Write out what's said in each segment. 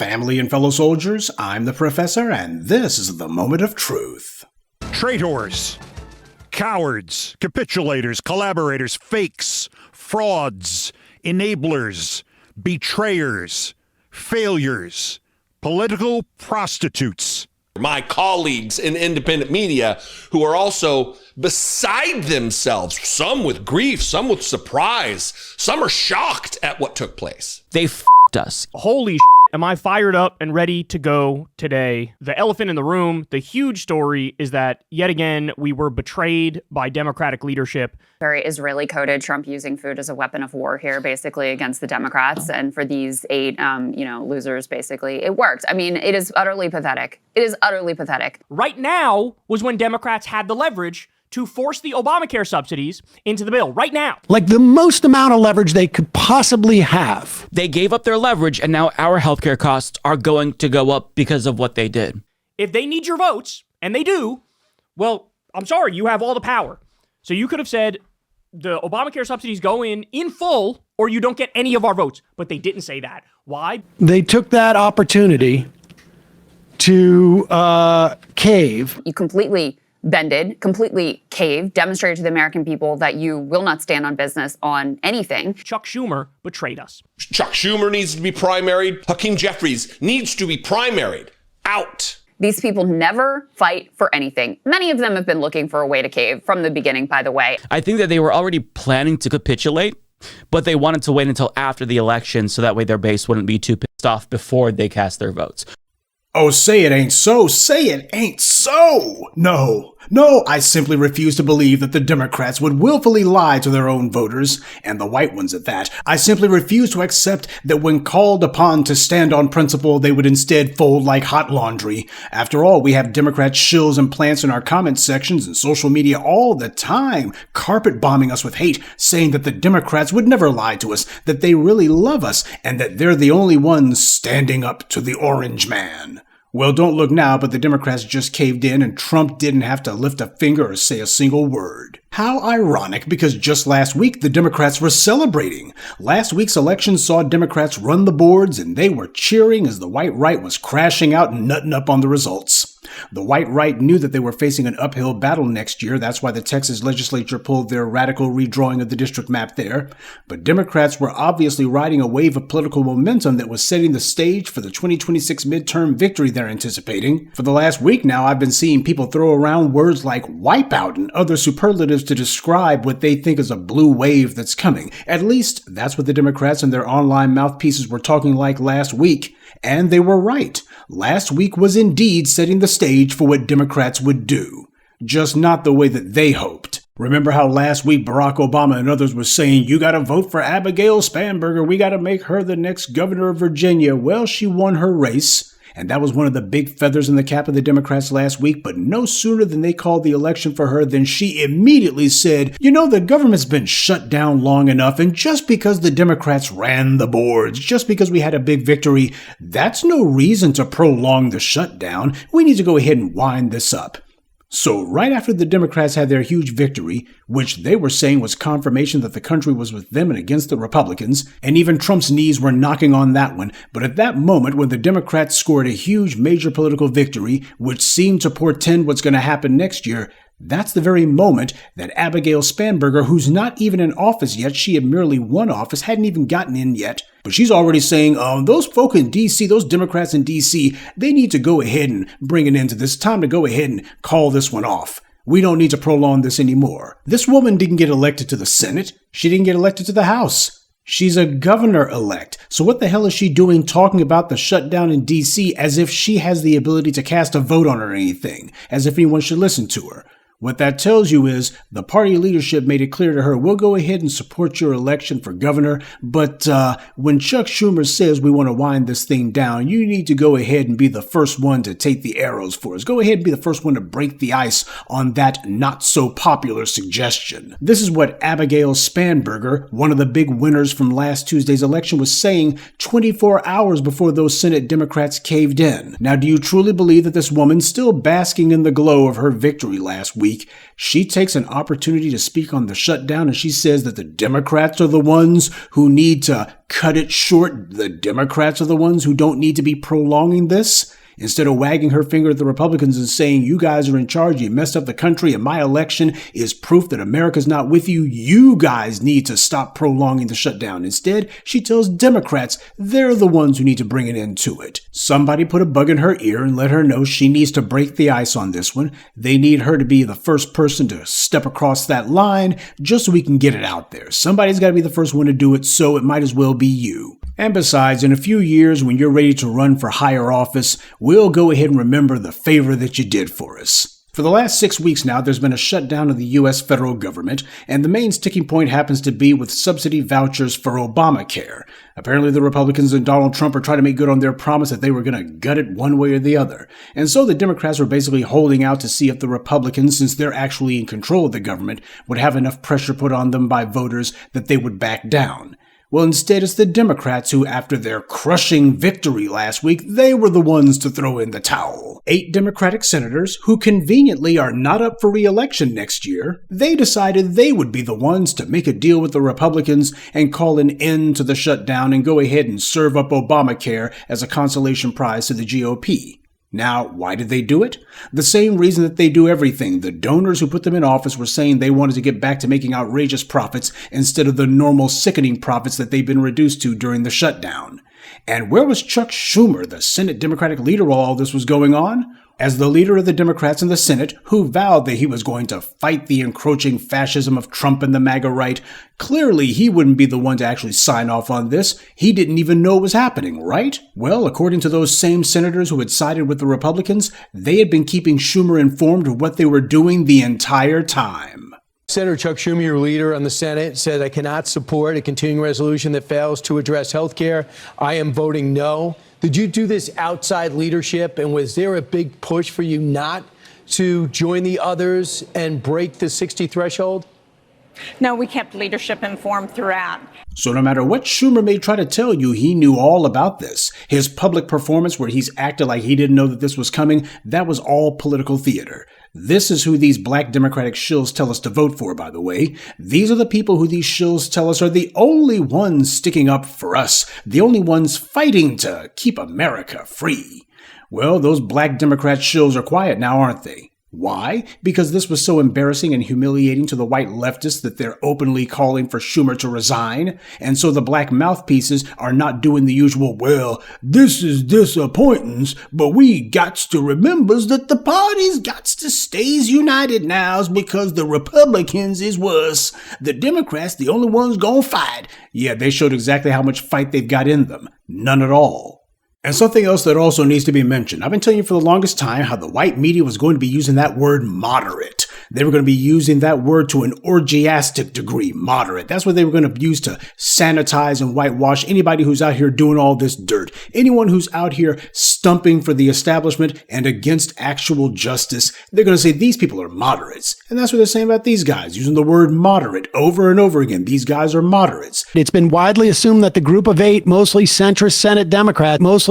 Family and fellow soldiers, I'm the Professor, and this is the Moment of Truth. Traitors, cowards, capitulators, collaborators, fakes, frauds, enablers, betrayers, failures, political prostitutes. My colleagues in independent media who are also beside themselves, some with grief, some with surprise, some are shocked at what took place. They f***ed us. Holy shit, am I fired up and ready to go today. The elephant in the room, the huge story is that yet again, we were betrayed by Democratic leadership. Very Israeli coded, Trump using food as a weapon of war here, basically against the Democrats. And for these 8, losers, basically, it worked. I mean, it is utterly pathetic. It is utterly pathetic. Right now was when Democrats had the leverage to force the Obamacare subsidies into the bill. Right now. Like the most amount of leverage they could possibly have. They gave up their leverage, and now our healthcare costs are going to go up because of what they did. If they need your votes, and they do, well, I'm sorry, you have all the power. So you could have said the Obamacare subsidies go in full, or you don't get any of our votes. But they didn't say that. Why? They took that opportunity to cave. You completely bended, completely caved, demonstrated to the American people that you will not stand on business on anything. Chuck Schumer betrayed us. Chuck Schumer needs to be primaried. Hakeem Jeffries needs to be primaried. Out. These people never fight for anything. Many of them have been looking for a way to cave from the beginning, by the way. I think that they were already planning to capitulate, but they wanted to wait until after the election so that way their base wouldn't be too pissed off before they cast their votes. Oh, say it ain't so. Say it ain't so. No, I simply refuse to believe that the Democrats would willfully lie to their own voters, and the white ones at that. I simply refuse to accept that when called upon to stand on principle, they would instead fold like hot laundry. After all, we have Democrat shills and plants in our comment sections and social media all the time, carpet bombing us with hate, saying that the Democrats would never lie to us, that they really love us, and that they're the only ones standing up to the orange man. Well, don't look now, but the Democrats just caved in and Trump didn't have to lift a finger or say a single word. How ironic, because just last week, the Democrats were celebrating. Last week's election saw Democrats run the boards and they were cheering as the white right was crashing out and nutting up on the results. The white right knew that they were facing an uphill battle next year. That's why the Texas legislature pulled their radical redrawing of the district map there. But Democrats were obviously riding a wave of political momentum that was setting the stage for the 2026 midterm victory they're anticipating. For the last week now, I've been seeing people throw around words like wipeout and other superlatives to describe what they think is a blue wave that's coming. At least, that's what the Democrats and their online mouthpieces were talking like last week. And they were right. Last week was indeed setting the stage for what Democrats would do. Just not the way that they hoped. Remember how last week Barack Obama and others were saying, you gotta vote for Abigail Spanberger, we gotta make her the next governor of Virginia. Well, she won her race. And that was one of the big feathers in the cap of the Democrats last week. But no sooner than they called the election for her than she immediately said, the government's been shut down long enough. And just because the Democrats ran the boards, just because we had a big victory, that's no reason to prolong the shutdown. We need to go ahead and wind this up. So right after the Democrats had their huge victory, which they were saying was confirmation that the country was with them and against the Republicans, and even Trump's knees were knocking on that one, but at that moment when the Democrats scored a huge major political victory, which seemed to portend what's going to happen next year, that's the very moment that Abigail Spanberger, who's not even in office yet, she had merely won office, hadn't even gotten in yet, but she's already saying, those folk in D.C., those Democrats in D.C., they need to go ahead and bring an end to this. Time to go ahead and call this one off. We don't need to prolong this anymore. This woman didn't get elected to the Senate. She didn't get elected to the House. She's a governor-elect. So what the hell is she doing talking about the shutdown in D.C. as if she has the ability to cast a vote on it or anything, as if anyone should listen to her? What that tells you is the party leadership made it clear to her, we'll go ahead and support your election for governor, but when Chuck Schumer says we want to wind this thing down, you need to go ahead and be the first one to take the arrows for us. Go ahead and be the first one to break the ice on that not-so-popular suggestion. This is what Abigail Spanberger, one of the big winners from last Tuesday's election, was saying 24 hours before those Senate Democrats caved in. Now, do you truly believe that this woman, still basking in the glow of her victory last week, week, she takes an opportunity to speak on the shutdown, and she says that the Democrats are the ones who need to cut it short. The Democrats are the ones who don't need to be prolonging this. Instead of wagging her finger at the Republicans and saying, you guys are in charge, you messed up the country, and my election is proof that America's not with you, you guys need to stop prolonging the shutdown. Instead, she tells Democrats they're the ones who need to bring an end to it. Somebody put a bug in her ear and let her know she needs to break the ice on this one. They need her to be the first person to step across that line just so we can get it out there. Somebody's got to be the first one to do it, so it might as well be you. And besides, in a few years, when you're ready to run for higher office, we'll go ahead and remember the favor that you did for us. For the last 6 weeks now, there's been a shutdown of the U.S. federal government, and the main sticking point happens to be with subsidy vouchers for Obamacare. Apparently, the Republicans and Donald Trump are trying to make good on their promise that they were going to gut it one way or the other. And so the Democrats were basically holding out to see if the Republicans, since they're actually in control of the government, would have enough pressure put on them by voters that they would back down. Well, instead, it's the Democrats who, after their crushing victory last week, they were the ones to throw in the towel. 8 Democratic senators, who conveniently are not up for re-election next year, they decided they would be the ones to make a deal with the Republicans and call an end to the shutdown and go ahead and serve up Obamacare as a consolation prize to the GOP. Now, why did they do it? The same reason that they do everything. The donors who put them in office were saying they wanted to get back to making outrageous profits instead of the normal sickening profits that they've been reduced to during the shutdown. And where was Chuck Schumer, the Senate Democratic leader, while all this was going on? As the leader of the Democrats in the Senate, who vowed that he was going to fight the encroaching fascism of Trump and the MAGA right, clearly he wouldn't be the one to actually sign off on this. He didn't even know it was happening, right? Well, according to those same senators who had sided with the Republicans, they had been keeping Schumer informed of what they were doing the entire time. Senator Chuck Schumer, your leader on the Senate, said, I cannot support a continuing resolution that fails to address health care. I am voting no. Did you do this outside leadership, and was there a big push for you not to join the others and break the 60 threshold? No, we kept leadership informed throughout. So no matter what Schumer may try to tell you, he knew all about this. His public performance where he's acted like he didn't know that this was coming, that was all political theater. This is who these black Democratic shills tell us to vote for, by the way. These are the people who these shills tell us are the only ones sticking up for us, the only ones fighting to keep America free. Well, those black Democrat shills are quiet now, aren't they? Why? Because this was so embarrassing and humiliating to the white leftists that they're openly calling for Schumer to resign. And so the black mouthpieces are not doing the usual, well, this is disappointing, but we gots to remembers that the party's gots to stays united now because the Republicans is worse. The Democrats, the only ones gonna fight. Yeah, they showed exactly how much fight they've got in them. None at all. And something else that also needs to be mentioned. I've been telling you for the longest time how the white media was going to be using that word moderate. They were going to be using that word to an orgiastic degree, moderate. That's what they were going to use to sanitize and whitewash anybody who's out here doing all this dirt. Anyone who's out here stumping for the establishment and against actual justice, they're going to say these people are moderates. And that's what they're saying about these guys, using the word moderate over and over again. These guys are moderates. It's been widely assumed that the group of 8, mostly centrist Senate Democrats,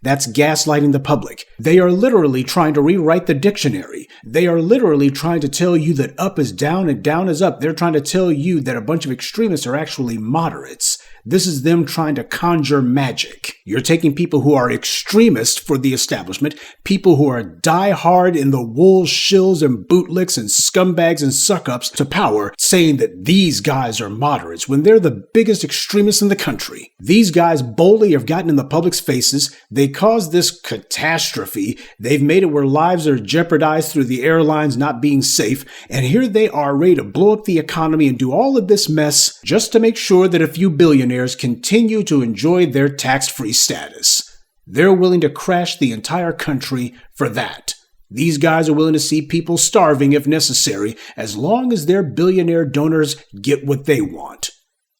That's gaslighting the public. They are literally trying to rewrite the dictionary. They are literally trying to tell you that up is down and down is up. They're trying to tell you that a bunch of extremists are actually moderates. This is them trying to conjure magic. You're taking people who are extremists for the establishment, people who are die-hard in the wool shills and bootlicks and scumbags and suck-ups to power, saying that these guys are moderates when they're the biggest extremists in the country. These guys boldly have gotten in the public's faces. They caused this catastrophe. They've made it where lives are jeopardized through the airlines not being safe. And here they are ready to blow up the economy and do all of this mess just to make sure that a few billionaires continue to enjoy their tax-free status. They're willing to crash the entire country for that. These guys are willing to see people starving if necessary, as long as their billionaire donors get what they want.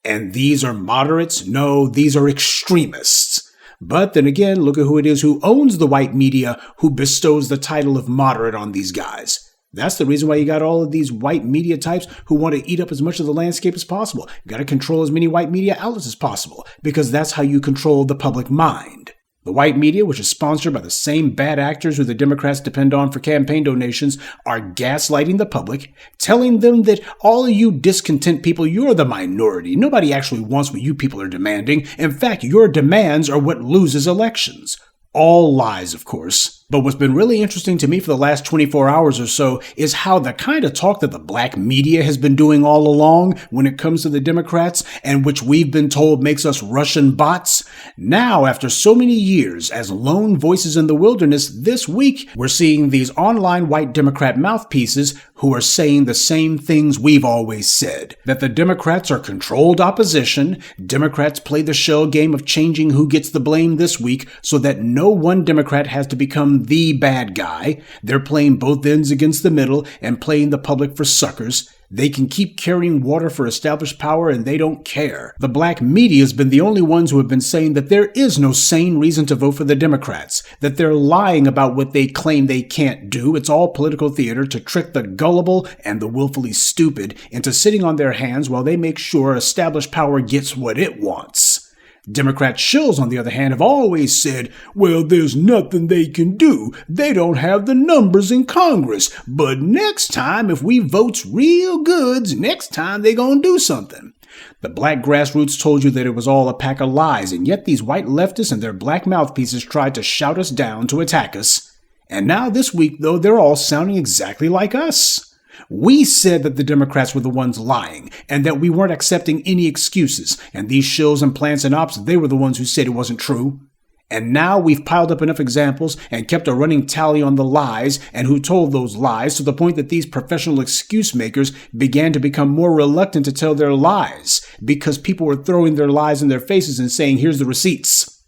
And these are moderates? No, these are extremists. But then again, look at who it is who owns the white media who bestows the title of moderate on these guys. That's the reason why you got all of these white media types who want to eat up as much of the landscape as possible. You got to control as many white media outlets as possible, because that's how you control the public mind. The white media, which is sponsored by the same bad actors who the Democrats depend on for campaign donations, are gaslighting the public, telling them that all of you discontent people, you're the minority. Nobody actually wants what you people are demanding. In fact, your demands are what loses elections. All lies, of course. But what's been really interesting to me for the last 24 hours or so is how the kind of talk that the black media has been doing all along when it comes to the Democrats, and which we've been told makes us Russian bots, now after so many years as lone voices in the wilderness, this week we're seeing these online white Democrat mouthpieces who are saying the same things we've always said, that the Democrats are controlled opposition. Democrats play the shell game of changing who gets the blame this week so that no one Democrat has to become the bad guy. They're playing both ends against the middle and playing the public for suckers. They can keep carrying water for established power and they don't care. The black media has been the only ones who have been saying that there is no sane reason to vote for the Democrats, that they're lying about what they claim they can't do. It's all political theater to trick the gullible and the willfully stupid into sitting on their hands while they make sure established power gets what it wants. Democrat shills, on the other hand, have always said, well, there's nothing they can do. They don't have the numbers in Congress. But next time, if we votes real goods, next time they gonna do something. The black grassroots told you that it was all a pack of lies, and yet these white leftists and their black mouthpieces tried to shout us down to attack us. And now this week, though, they're all sounding exactly like us. We said that the Democrats were the ones lying and that we weren't accepting any excuses. And these shills and plants and ops, they were the ones who said it wasn't true. And now we've piled up enough examples and kept a running tally on the lies and who told those lies to the point that these professional excuse makers began to become more reluctant to tell their lies because people were throwing their lies in their faces and saying, here's the receipts.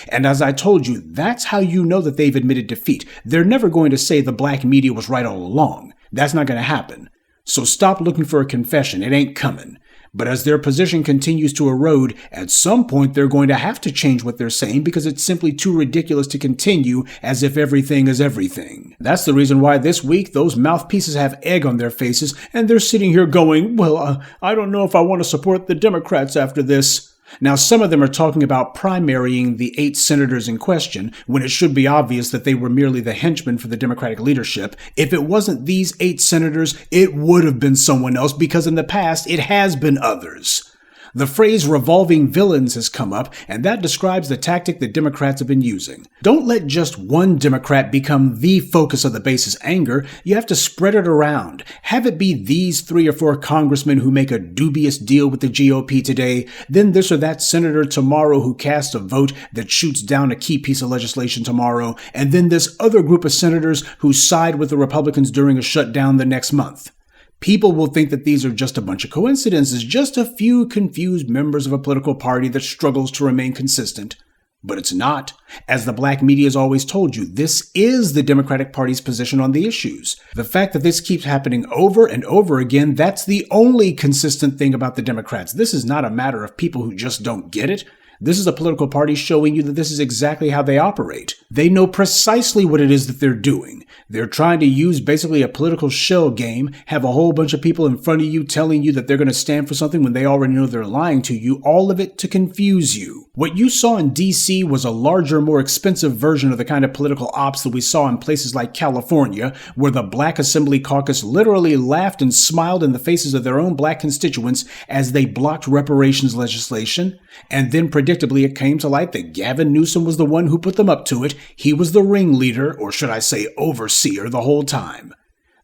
And as I told you, that's how you know that they've admitted defeat. They're never going to say the black media was right all along. That's not going to happen. So stop looking for a confession. It ain't coming. But as their position continues to erode, at some point they're going to have to change what they're saying because it's simply too ridiculous to continue as if everything is everything. That's the reason why this week those mouthpieces have egg on their faces and they're sitting here going, well, I don't know if I want to support the Democrats after this. Now, some of them are talking about primarying the 8 senators in question, when it should be obvious that they were merely the henchmen for the Democratic leadership. If it wasn't these 8 senators, it would have been someone else, because in the past, it has been others. The phrase revolving villains has come up, and that describes the tactic that Democrats have been using. Don't let just one Democrat become the focus of the base's anger. You have to spread it around. Have it be these 3 or 4 congressmen who make a dubious deal with the GOP today, then this or that senator tomorrow who casts a vote that shoots down a key piece of legislation tomorrow, and then this other group of senators who side with the Republicans during a shutdown the next month. People will think that these are just a bunch of coincidences, just a few confused members of a political party that struggles to remain consistent. But it's not. As the black media has always told you, this is the Democratic Party's position on the issues. The fact that this keeps happening over and over again, that's the only consistent thing about the Democrats. This is not a matter of people who just don't get it. This is a political party showing you that this is exactly how they operate. They know precisely what it is that they're doing. They're trying to use basically a political shell game, have a whole bunch of people in front of you telling you that they're going to stand for something when they already know they're lying to you, all of it to confuse you. What you saw in D.C. was a larger, more expensive version of the kind of political ops that we saw in places like California, where the Black Assembly Caucus literally laughed and smiled in the faces of their own black constituents as they blocked reparations legislation. And then predictably it came to light that Gavin Newsom was the one who put them up to it. He was the ringleader, or should I say overseer, the whole time.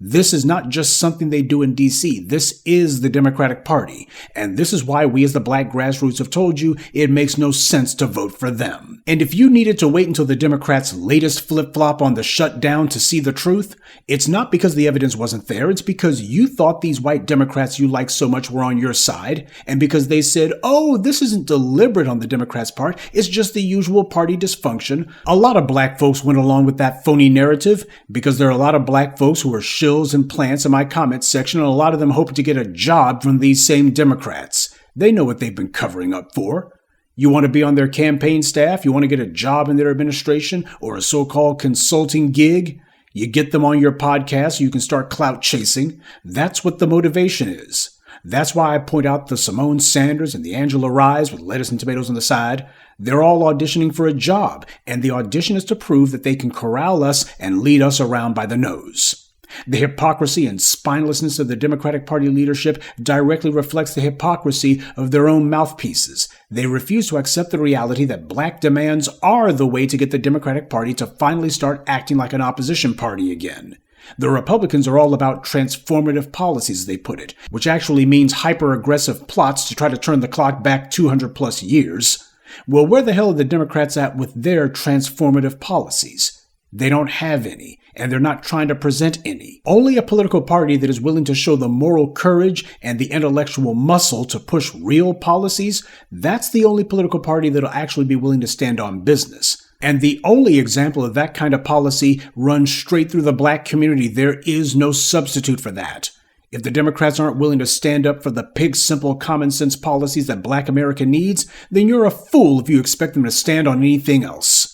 This is not just something they do in D.C. This is the Democratic Party. And this is why we as the black grassroots have told you it makes no sense to vote for them. And if you needed to wait until the Democrats' latest flip-flop on the shutdown to see the truth, it's not because the evidence wasn't there. It's because you thought these white Democrats you like so much were on your side. And because they said, oh, this isn't deliberate on the Democrats' part. It's just the usual party dysfunction. A lot of black folks went along with that phony narrative because there are a lot of black folks who are shills and plants in my comments section, and a lot of them hope to get a job from these same Democrats. They know what they've been covering up for. You want to be on their campaign staff? You want to get a job in their administration or a so-called consulting gig? You get them on your podcast so you can start clout chasing. That's what the motivation is. That's why I point out the Simone Sanders and the Angela Rye's with lettuce and tomatoes on the side. They're all auditioning for a job, and the audition is to prove that they can corral us and lead us around by the nose. The hypocrisy and spinelessness of the Democratic Party leadership directly reflects the hypocrisy of their own mouthpieces. They refuse to accept the reality that black demands are the way to get the Democratic Party to finally start acting like an opposition party again. The Republicans are all about transformative policies, they put it, which actually means hyper-aggressive plots to try to turn the clock back 200 plus years. Well, where the hell are the Democrats at with their transformative policies? They don't have any, and they're not trying to present any. Only a political party that is willing to show the moral courage and the intellectual muscle to push real policies, that's the only political party that'll actually be willing to stand on business. And the only example of that kind of policy runs straight through the black community. There is no substitute for that. If the Democrats aren't willing to stand up for the pig-simple common sense policies that black America needs, then you're a fool if you expect them to stand on anything else.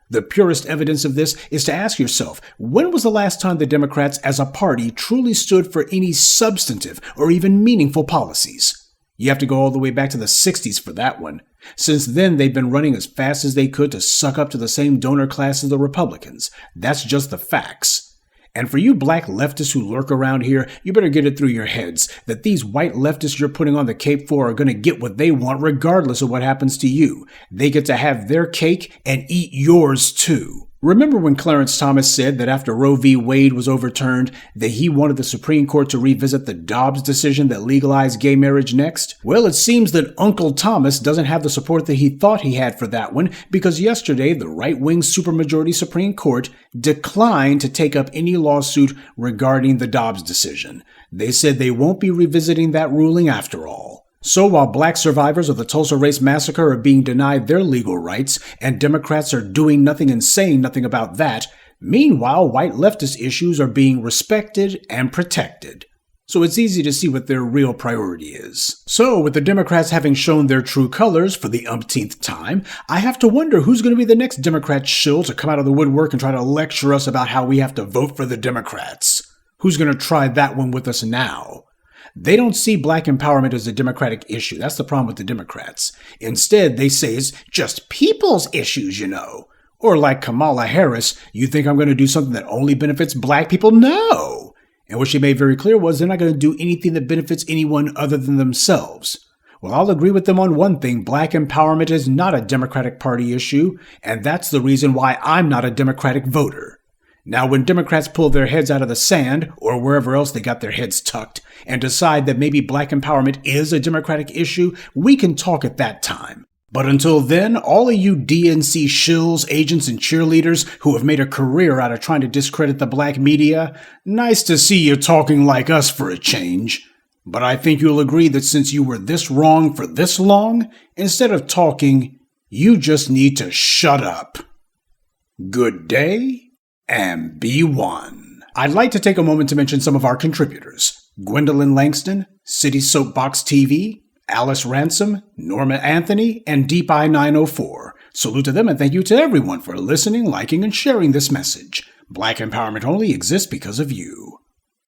The purest evidence of this is to ask yourself, when was the last time the Democrats as a party truly stood for any substantive or even meaningful policies? You have to go all the way back to the 60s for that one. Since then, they've been running as fast as they could to suck up to the same donor class as the Republicans. That's just the facts. And for you black leftists who lurk around here, you better get it through your heads that these white leftists you're putting on the cape for are going to get what they want regardless of what happens to you. They get to have their cake and eat yours too. Remember when Clarence Thomas said that after Roe v. Wade was overturned, that he wanted the Supreme Court to revisit the Dobbs decision that legalized gay marriage next? Well, it seems that Uncle Thomas doesn't have the support that he thought he had for that one, because yesterday the right-wing supermajority Supreme Court declined to take up any lawsuit regarding the Dobbs decision. They said they won't be revisiting that ruling after all. So while black survivors of the Tulsa Race Massacre are being denied their legal rights, and Democrats are doing nothing and saying nothing about that, meanwhile white leftist issues are being respected and protected. So it's easy to see what their real priority is. So with the Democrats having shown their true colors for the umpteenth time, I have to wonder who's going to be the next Democrat shill to come out of the woodwork and try to lecture us about how we have to vote for the Democrats. Who's going to try that one with us now? They don't see black empowerment as a Democratic issue. That's the problem with the Democrats. Instead, they say it's just people's issues, you know. Or like Kamala Harris, you think I'm going to do something that only benefits black people? No! And what she made very clear was they're not going to do anything that benefits anyone other than themselves. Well, I'll agree with them on one thing. Black empowerment is not a Democratic Party issue, and that's the reason why I'm not a Democratic voter. Now, when Democrats pull their heads out of the sand, or wherever else they got their heads tucked, and decide that maybe black empowerment is a Democratic issue, we can talk at that time. But until then, all of you DNC shills, agents, and cheerleaders who have made a career out of trying to discredit the black media, nice to see you talking like us for a change. But I think you'll agree that since you were this wrong for this long, instead of talking, you just need to shut up. Good day. And be one. I'd like to take a moment to mention some of our contributors. Gwendolyn Langston, City Soapbox TV, Alice Ransom, Norma Anthony, and Deep Eye 904. Salute to them and thank you to everyone for listening, liking, and sharing this message. Black empowerment only exists because of you.